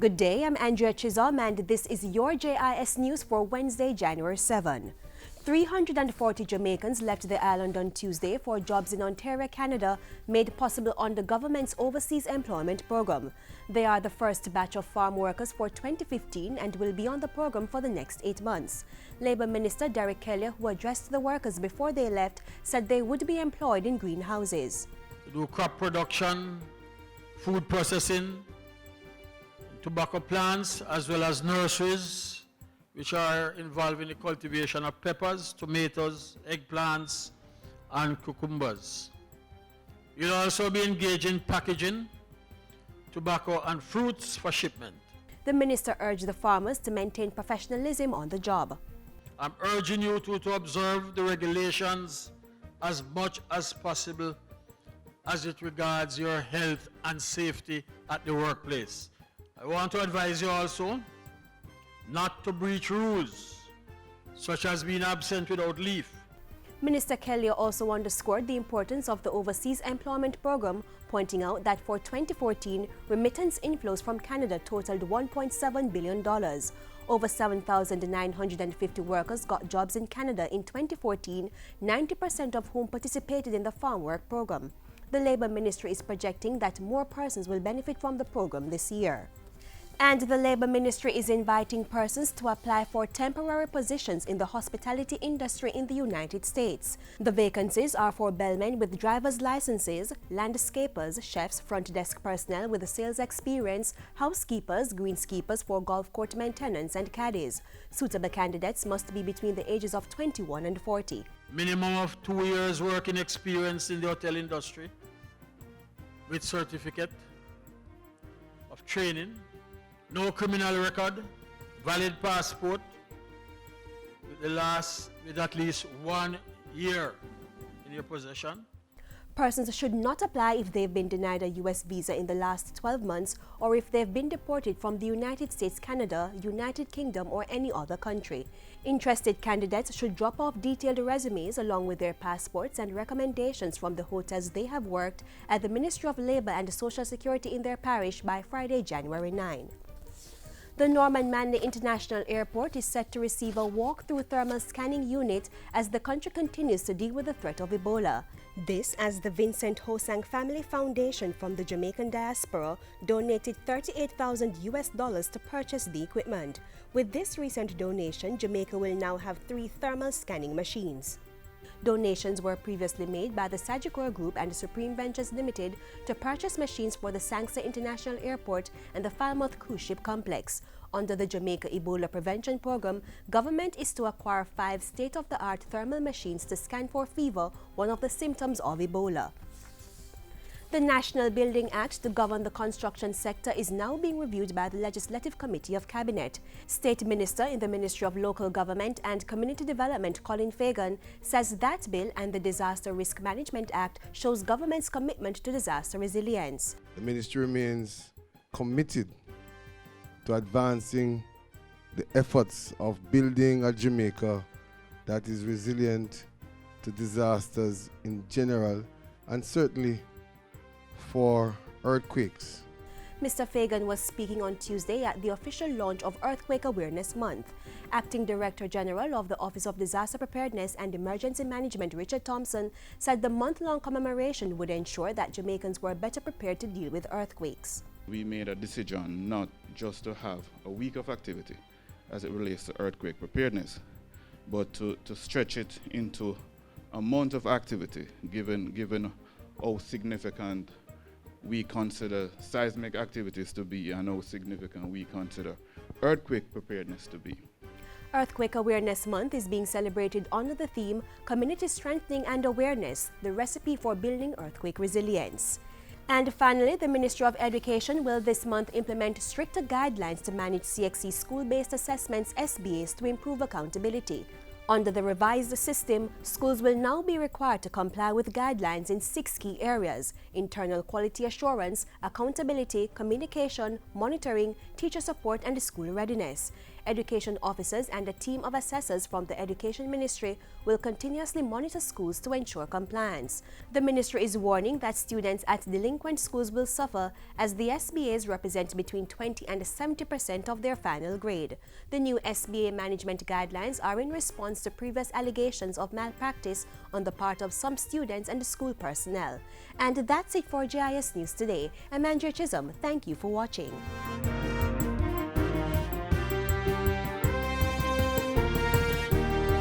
Good day, I'm Andrea Chisholm and this is your JIS News for Wednesday, January 7. 340 Jamaicans left the island on Tuesday for jobs in Ontario, Canada, made possible on the government's Overseas Employment Program. They are the first batch of farm workers for 2015 and will be on the program for the next 8 months. Labour Minister Derek Kelly, who addressed the workers before they left, said they would be employed in greenhouses. To do crop production, food processing, tobacco plants, as well as nurseries, which are involved in the cultivation of peppers, tomatoes, eggplants, and cucumbers. You'll also be engaged in packaging, tobacco and fruits for shipment. The minister urged the farmers to maintain professionalism on the job. I'm urging you to observe the regulations as much as possible as it regards your health and safety at the workplace. I want to advise you also not to breach rules, such as being absent without leave. Minister Kelly also underscored the importance of the Overseas Employment Program, pointing out that for 2014, remittance inflows from Canada totaled $1.7 billion. Over 7,950 workers got jobs in Canada in 2014, 90% of whom participated in the Farm Work Program. The Labour Ministry is projecting that more persons will benefit from the program this year. And the Labour Ministry is inviting persons to apply for temporary positions in the hospitality industry in the United States. The vacancies are for bellmen with driver's licenses, landscapers, chefs, front desk personnel with sales experience, housekeepers, greenskeepers for golf court maintenance, and caddies. Suitable candidates must be between the ages of 21 and 40. Minimum of 2 years working experience in the hotel industry with certificate of training. No criminal record, valid passport with at least 1 year in your possession. Persons should not apply if they've been denied a U.S. visa in the last 12 months or if they've been deported from the United States, Canada, United Kingdom, or any other country. Interested candidates should drop off detailed resumes along with their passports and recommendations from the hotels they have worked at the Ministry of Labour and Social Security in their parish by Friday, January 9. The Norman Manley International Airport is set to receive a walk-through thermal scanning unit as the country continues to deal with the threat of Ebola. This as the Vincent Hosang Family Foundation from the Jamaican diaspora donated $38,000 to purchase the equipment. With this recent donation, Jamaica will now have 3 thermal scanning machines. Donations were previously made by the Sagicor Group and Supreme Ventures Limited to purchase machines for the Sangster International Airport and the Falmouth Cruise Ship Complex. Under the Jamaica Ebola Prevention Program, government is to acquire 5 state-of-the-art thermal machines to scan for fever, one of the symptoms of Ebola. The National Building Act to govern the construction sector is now being reviewed by the Legislative Committee of Cabinet. State Minister in the Ministry of Local Government and Community Development, Colin Fagan, says that bill and the Disaster Risk Management Act shows government's commitment to disaster resilience. The ministry remains committed to advancing the efforts of building a Jamaica that is resilient to disasters in general and certainly for earthquakes. Mr. Fagan was speaking on Tuesday at the official launch of Earthquake Awareness Month. Acting Director General of the Office of Disaster Preparedness and Emergency Management, Richard Thompson, said the month-long commemoration would ensure that Jamaicans were better prepared to deal with earthquakes. We made a decision not just to have a week of activity as it relates to earthquake preparedness, but to stretch it into a month of activity, given how significant we consider seismic activities to be and how significant we consider earthquake preparedness to be. Earthquake Awareness Month is being celebrated under the theme Community Strengthening and Awareness, the recipe for building earthquake resilience. And finally, the Ministry of Education will this month implement stricter guidelines to manage CXC school-based assessments SBAs to improve accountability. Under the revised system, schools will now be required to comply with guidelines in 6 key areas: internal quality assurance, accountability, communication, monitoring, teacher support, and school readiness. Education officers and a team of assessors from the Education Ministry will continuously monitor schools to ensure compliance. The ministry is warning that students at delinquent schools will suffer as the SBAs represent between 20 and 70% of their final grade. The new SBA management guidelines are in response to previous allegations of malpractice on the part of some students and school personnel. And that's it for JIS News today. I'm Andrea Chisholm. Thank you for watching.